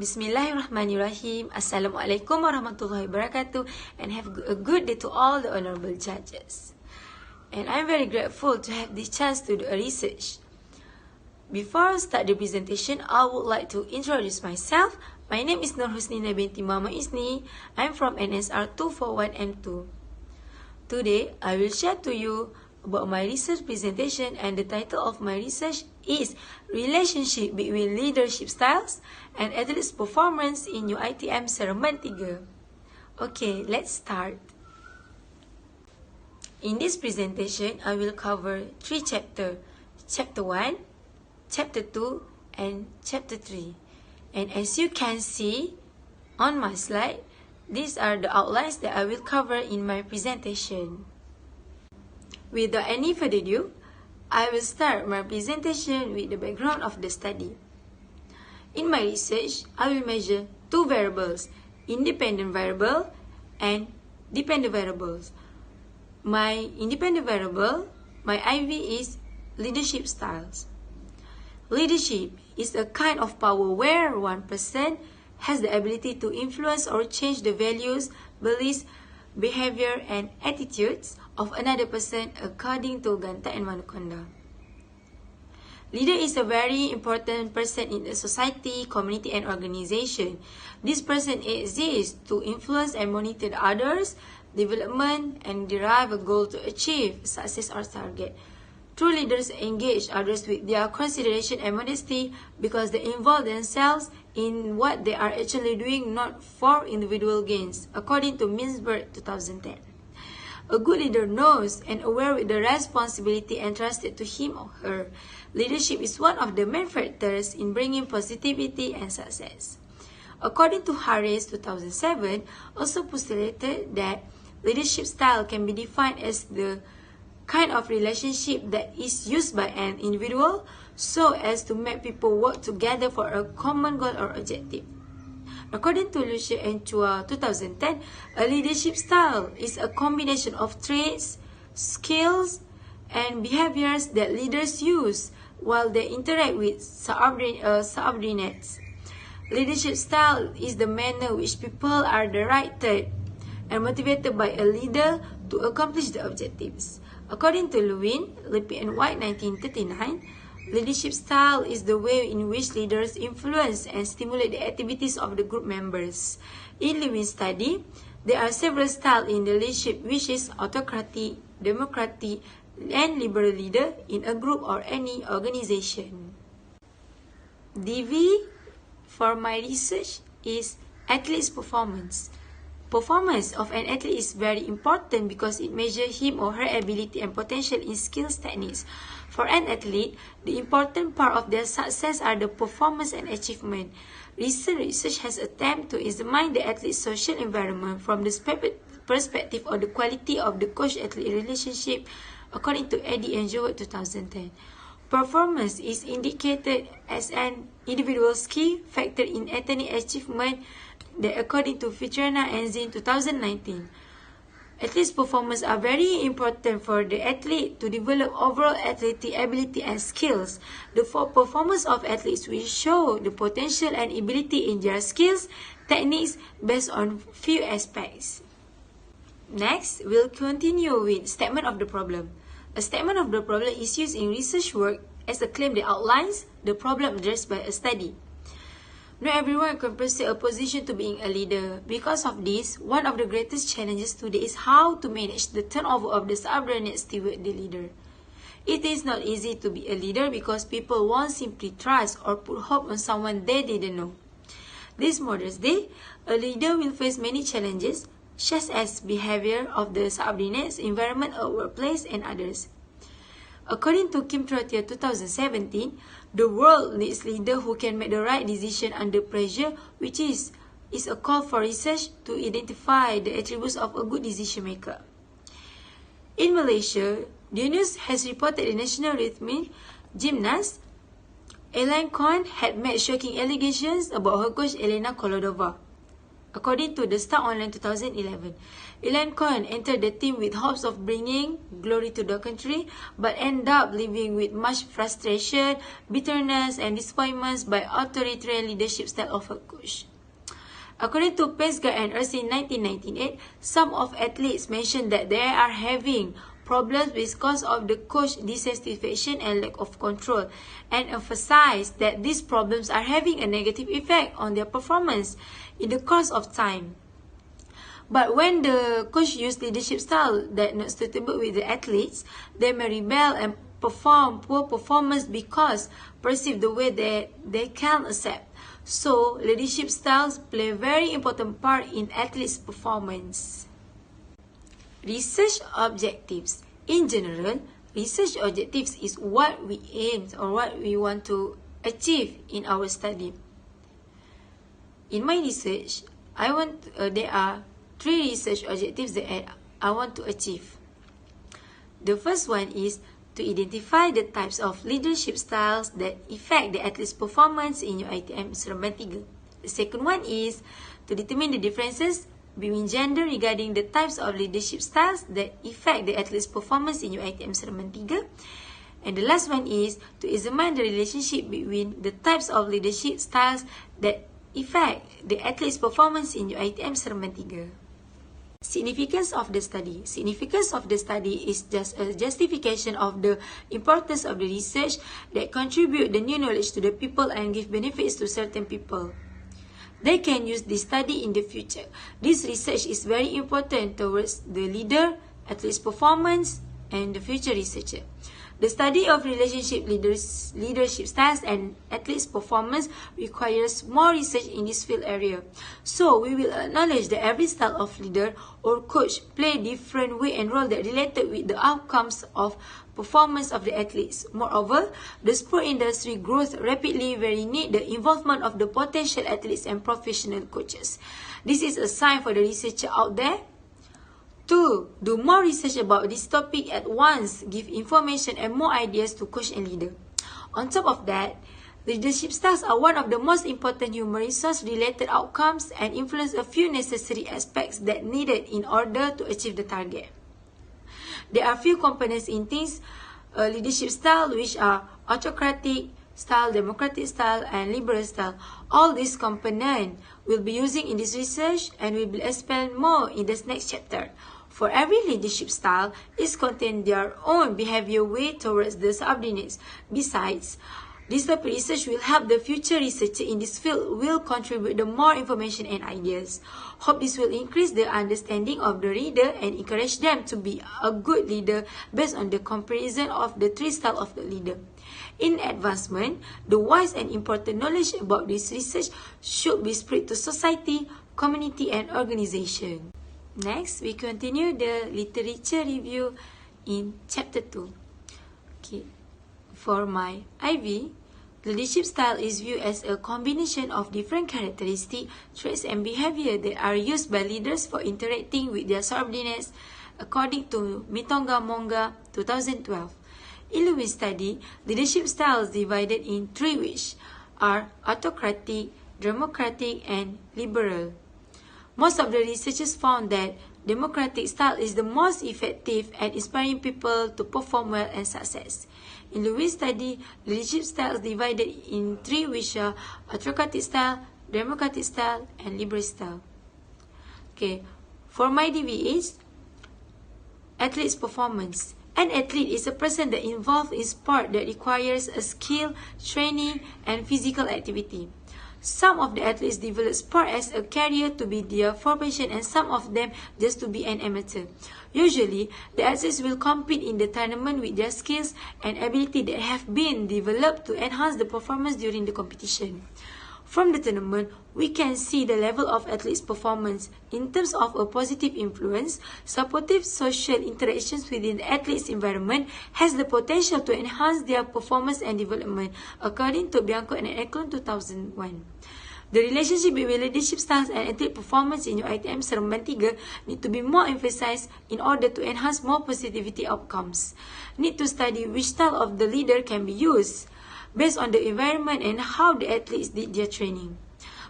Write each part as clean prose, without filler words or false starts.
Bismillahirrahmanirrahim. Assalamualaikum warahmatullahi wabarakatuh, and have a good day to all the honorable judges. And I'm very grateful to have this chance to do a research. Before I start the presentation, I would like to introduce myself. My name is Husnina Binti Yusni. I'm from SRT603. Today, I will share to you about my research presentation, and the title of my research is Relationship between Leadership Styles and Athletes' Performance in UiTM Segmen 3. Okay, let's start. In this presentation, I will cover 3 chapters. Chapter 1, Chapter 2, and Chapter 3. And as you can see on my slide, these are the outlines that I will cover in my presentation. Without any further ado, I will start my presentation with the background of the study. In my research, I will measure 2 variables, independent variable and dependent variables. My independent variable, my IV, is leadership styles. Leadership is a kind of power where one person has the ability to influence or change the values, beliefs, behavior, and attitudes of another person according to Ganta and Manukonda. Leader is a very important person in a society, community, and organization. This person exists to influence and monitor others' development and derive a goal to achieve success or target. True leaders engage others with their consideration and modesty because they involve themselves in what they are actually doing, not for individual gains, according to Minsberg 2010. A good leader knows and aware with the responsibility entrusted to him or her. Leadership is one of the main factors in bringing positivity and success. According to Harris 2007, also postulated that leadership style can be defined as the kind of relationship that is used by an individual so as to make people work together for a common goal or objective. According to Lucia and Chua 2010, a leadership style is a combination of traits, skills, and behaviors that leaders use while they interact with subordinates. Leadership style is the manner which people are directed and motivated by a leader to accomplish the objectives. According to Lewin, Lippi and White 1939, leadership style is the way in which leaders influence and stimulate the activities of the group members. In Lewin's study, there are several styles in the leadership, which is autocratic, democratic, and liberal leader in a group or any organization. DV for my research is athlete's performance. Performance of an athlete is very important because it measures him or her ability and potential in skills techniques. For an athlete, the important part of their success are the performance and achievement. Recent research has attempted to examine the athlete's social environment from the perspective of the quality of the coach-athlete relationship, according to Eddy and Jowett 2010. Performance is indicated as an individual key factor in athletic achievement that, according to Fitrana and Zin 2019. Athletes' performance are very important for the athlete to develop overall athletic ability and skills. The performance of athletes will show the potential and ability in their skills, techniques based on few aspects. Next, we'll continue with statement of the problem. A statement of the problem is used in research work as a claim that outlines the problem addressed by a study. Not everyone can pursue a position to being a leader. Because of this, one of the greatest challenges today is how to manage the turnover of the subordinates toward the leader. It is not easy to be a leader because people won't simply trust or put hope on someone they didn't know. This Mother's Day, a leader will face many challenges, such as behavior of the subordinates, environment at workplace, and others. According to Kim Trottier 2017, the world needs leaders who can make the right decision under pressure, which is a call for research to identify the attributes of a good decision maker. In Malaysia, the news has reported the national rhythmic gymnast Elaine Khan had made shocking allegations about her coach Elena Koldova. According to the Star Online 2011, Ilan Cohen entered the team with hopes of bringing glory to the country, but ended up living with much frustration, bitterness, and disappointments by authoritarian leadership style of her coach. According to Pace Guide and Earth in 1998, some of athletes mentioned that they are having problems because of the coach dissatisfaction and lack of control, and emphasized that these problems are having a negative effect on their performance in the course of time. But when the coach use leadership style that not suitable with the athletes, they may rebel and perform poor performance because perceive the way that they can't accept. So, leadership styles play a very important part in athletes' performance. Research objectives. In general, research objectives is what we aim or what we want to achieve in our study. In my research, there are 3 research objectives that I want to achieve. The first one is to identify the types of leadership styles that affect the athlete's performance in your ITM Seremban 3. The second one is to determine the differences between gender regarding the types of leadership styles that affect the athlete's performance in your ITM Seremban 3. And the last one is to examine the relationship between the types of leadership styles that affect the athlete's performance in your ITM Seremban 3. Significance of the study. Significance of the study is just a justification of the importance of the research that contribute the new knowledge to the people and give benefits to certain people. They can use this study in the future. This research is very important towards the leader, athlete's performance, and the future researcher. The study of leadership styles and athletes' performance requires more research in this field area. So, we will acknowledge that every style of leader or coach play different way and role that related with the outcomes of performance of the athletes. Moreover, the sport industry grows rapidly where you need the involvement of the potential athletes and professional coaches. This is a sign for the researcher out there to do more research about this topic at once, give information and more ideas to coach and leader. On top of that, leadership styles are one of the most important human resource related outcomes and influence a few necessary aspects that needed in order to achieve the target. There are few components in things leadership style, which are autocratic style, democratic style, and liberal style. All these components will be using in this research and will be explained more in this next chapter. For every leadership style is contain their own behavior way towards the subordinates. Besides, this type of research will help the future researcher in this field will contribute the more information and ideas. Hope this will increase the understanding of the reader and encourage them to be a good leader based on the comparison of the 3 styles of the leader. In advancement, the wise and important knowledge about this research should be spread to society, community, and organization. Next, we continue the literature review in chapter 2. Okay. For my IV, leadership style is viewed as a combination of different characteristics, traits, and behavior that are used by leaders for interacting with their subordinates, according to Mitonga-Monga 2012. In Lewis' study, leadership styles divided in 3 which are autocratic, democratic, and liberal. Most of the researchers found that democratic style is the most effective at inspiring people to perform well and success. In Lewis' study, leadership styles divided in 3 which are autocratic style, democratic style, and liberal style. Okay, for my DV is athlete's performance. An athlete is a person that involved in sport that requires a skill, training, and physical activity. Some of the athletes develop sport as a career to be their profession and some of them just to be an amateur. Usually, the athletes will compete in the tournament with their skills and ability that have been developed to enhance the performance during the competition. From the tournament, we can see the level of athletes' performance. In terms of a positive influence, supportive social interactions within the athlete's environment has the potential to enhance their performance and development, according to Bianco and Eklund 2001. The relationship between leadership styles and athlete performance in your ITM Seremban 3 need to be more emphasized in order to enhance more positivity outcomes. Need to study which style of the leader can be used based on the environment and how the athletes did their training.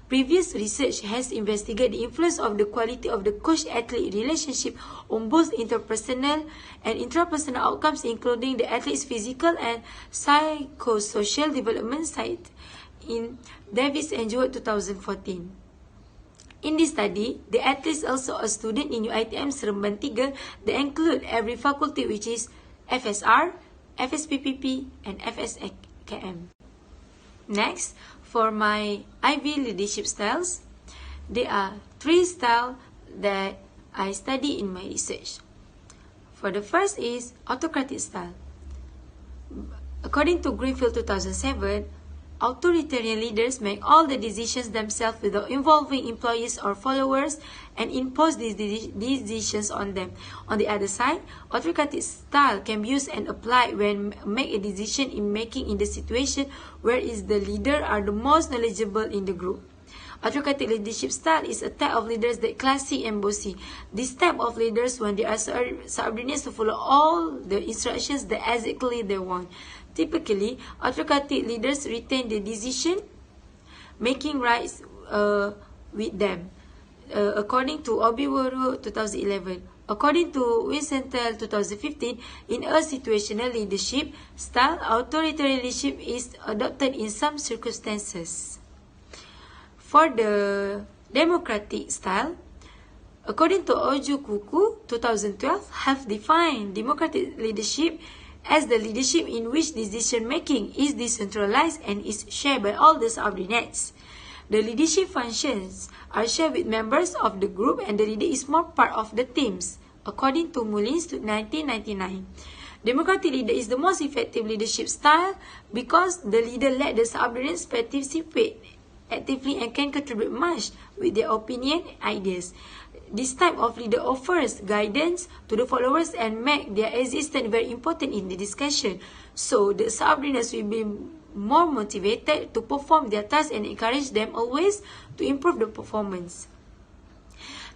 Previous research has investigated the influence of the quality of the coach-athlete relationship on both interpersonal and intrapersonal outcomes, including the athlete's physical and psychosocial development, cited in Davis and Jewett 2014. In this study, the athletes also a student in UiTM Seremban 3 that include every faculty, which is FSR, FSPPP, and FSKM. Next, for my IV leadership styles, there are 3 styles that I study in my research. For the first is autocratic style. According to Greenfield 2007, authoritarian leaders make all the decisions themselves without involving employees or followers and impose these decisions on them. On the other side, autocratic style can be used and applied when make a decision in the situation where is the leader are the most knowledgeable in the group. Autocratic leadership style is a type of leaders that classic and bossy. This type of leaders, when they are subordinates to follow all the instructions that exactly they want. Typically, autocratic leaders retain the decision-making rights with them. According to Obiworo 2011, according to Wiesenthal 2015, in a situational leadership style, authoritarian leadership is adopted in some circumstances. For the democratic style, according to Ojukuku 2012, have defined democratic leadership as the leadership in which decision-making is decentralized and is shared by all the subordinates. The leadership functions are shared with members of the group and the leader is more part of the teams, according to Mullins 1999. Democratic leader is the most effective leadership style because the leader let the subordinates participate actively and can contribute much with their opinion and ideas. This type of leader offers guidance to the followers and make their existence very important in the discussion. So the subordinates will be more motivated to perform their tasks and encourage them always to improve the performance.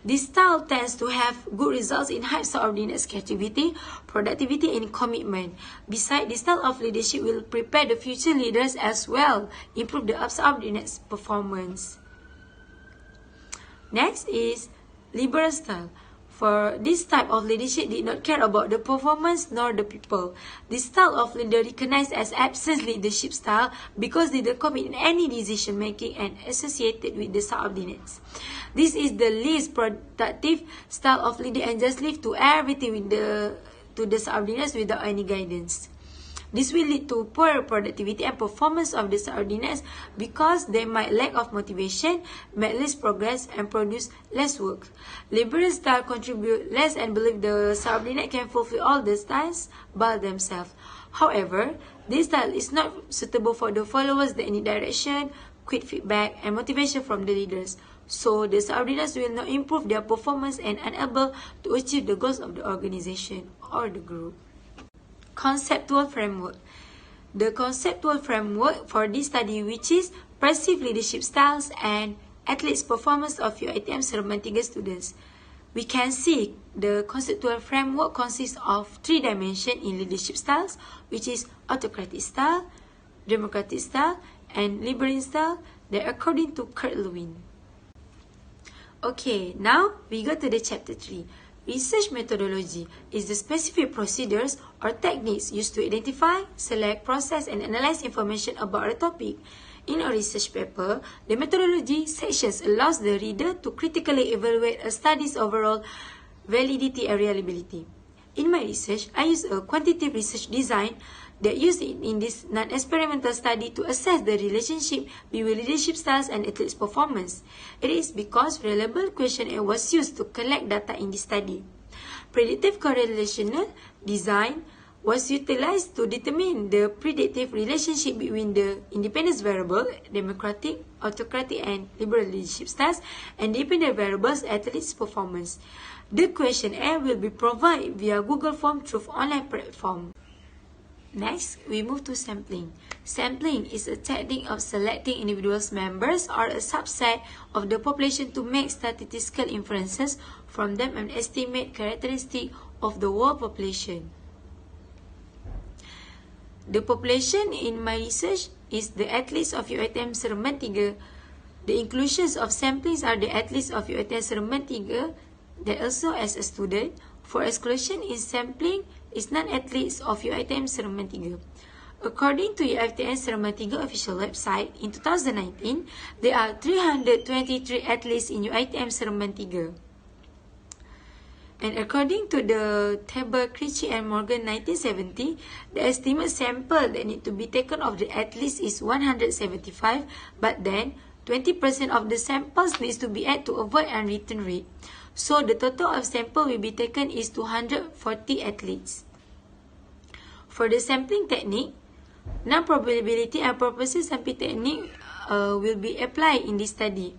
This style tends to have good results in high subordinates' creativity, productivity, and commitment. Besides, this style of leadership will prepare the future leaders as well, improve the subordinates' performance. Next is liberal style. For this type of leadership did not care about the performance nor the people. This style of leader recognized as absence leadership style because they don't commit in any decision making and associated with the subordinates. This is the least productive style of leader and just leave to everything to the subordinates without any guidance. This will lead to poor productivity and performance of the subordinates because they might lack of motivation, make less progress, and produce less work. Liberal style contribute less and believe the subordinate can fulfill all the tasks by themselves. However, this style is not suitable for the followers that need direction, quick feedback, and motivation from the leaders. So, the subordinates will not improve their performance and unable to achieve the goals of the organization or the group. Conceptual framework. The conceptual framework for this study, which is perceived leadership styles and athletes' performance of UiTM Seremban 3 students. We can see the conceptual framework consists of 3 dimensions in leadership styles, which is autocratic style, democratic style, and liberal style, that according to Kurt Lewin. Okay, now we go to the chapter 3. Research methodology is the specific procedures or techniques used to identify, select, process, and analyze information about a topic. In a research paper, the methodology sections allows the reader to critically evaluate a study's overall validity and reliability. In my research, I use a quantitative research design that used in this non-experimental study to assess the relationship between leadership styles and athletes' performance. It is because reliable questionnaire was used to collect data in this study. Predictive correlational design was utilized to determine the predictive relationship between the independent variable, democratic, autocratic, and liberal leadership styles, and dependent variables, athletes' performance. The questionnaire will be provided via Google Form through online platform. Next, we move to sampling. Sampling is a technique of selecting individuals, members, or a subset of the population to make statistical inferences from them and estimate characteristics of the whole population. The population in my research is the athletes of UiTM Seremban 3 The inclusions of samplings are the athletes of UiTM Seremban 3 that also as a student for exclusion in sampling is non-athletes of UiTM Seremban 3. According to UiTM Seremban 3 official website, in 2019, there are 323 athletes in UiTM Seremban 3. And according to the table Krejci and Morgan 1970, the estimate sample that need to be taken of the athletes is 175, but then 20% of the samples needs to be added to avoid unwritten rate. So the total of sample will be taken is 240 athletes. For the sampling technique, non-probability and purposive sampling technique will be applied in this study.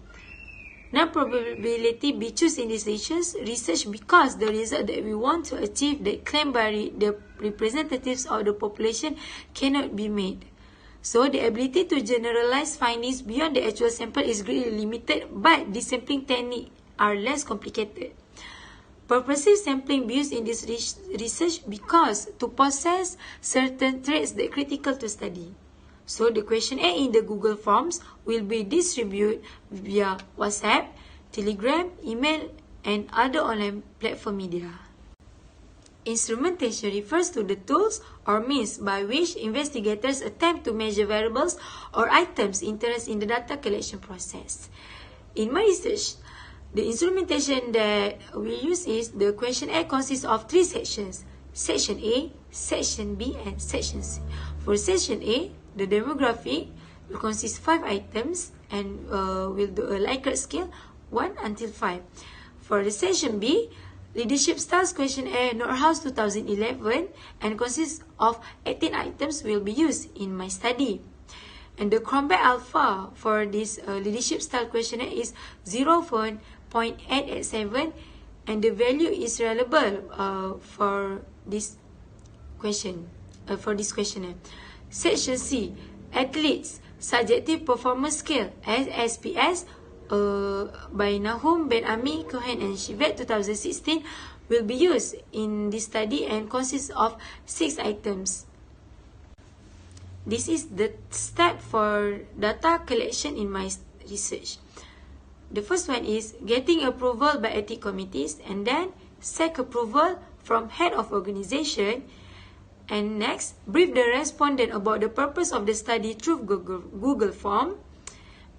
Non-probability be chosen in this research because the result that we want to achieve that claimed by the representatives of the population cannot be made. So the ability to generalize findings beyond the actual sample is greatly limited, but the sampling technique are less complicated. Purposive sampling be used in this research because to possess certain traits that are critical to study. So the questionnaire in the Google Forms will be distributed via WhatsApp, Telegram, email, and other online platform media. Instrumentation refers to the tools or means by which investigators attempt to measure variables or items interested in the data collection process. In my research, the instrumentation that we use is the questionnaire consists of 3 sections: Section A, Section B, and Section C. For Section A, the demographic will consist 5 items and will do a Likert scale 1 until 5. For the Section B, Leadership Styles Questionnaire Nordhaus 2011 and consists of 18 items will be used in my study. And the Cronbach Alpha for this Leadership Style Questionnaire is 0.887 and the value is reliable for this questionnaire. Section C, Athletes Subjective Performance Scale (SSPS) by Nahum, Ben Ami, Cohen and Shivet 2016 will be used in this study and consists of 6 items. This is the step for data collection in my research. The first one is getting approval by ethics committees, and then seek approval from head of organization. And next, brief the respondent about the purpose of the study through Google Form.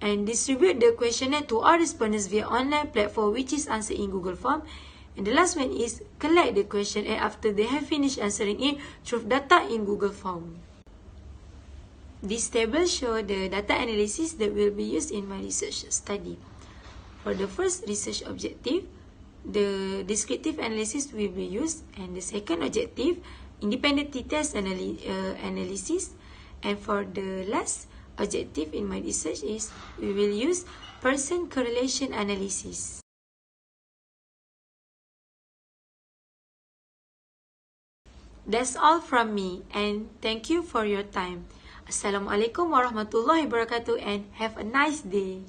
And distribute the questionnaire to all respondents via online platform which is answered in Google Form. And the last one is collect the questionnaire after they have finished answering it through data in Google Form. This table shows the data analysis that will be used in my research study. For the first research objective, the descriptive analysis will be used, and the second objective, independent t-test analysis, and for the last objective in my research is we will use person correlation analysis. That's all from me, and thank you for your time. Assalamualaikum warahmatullahi wabarakatuh and have a nice day.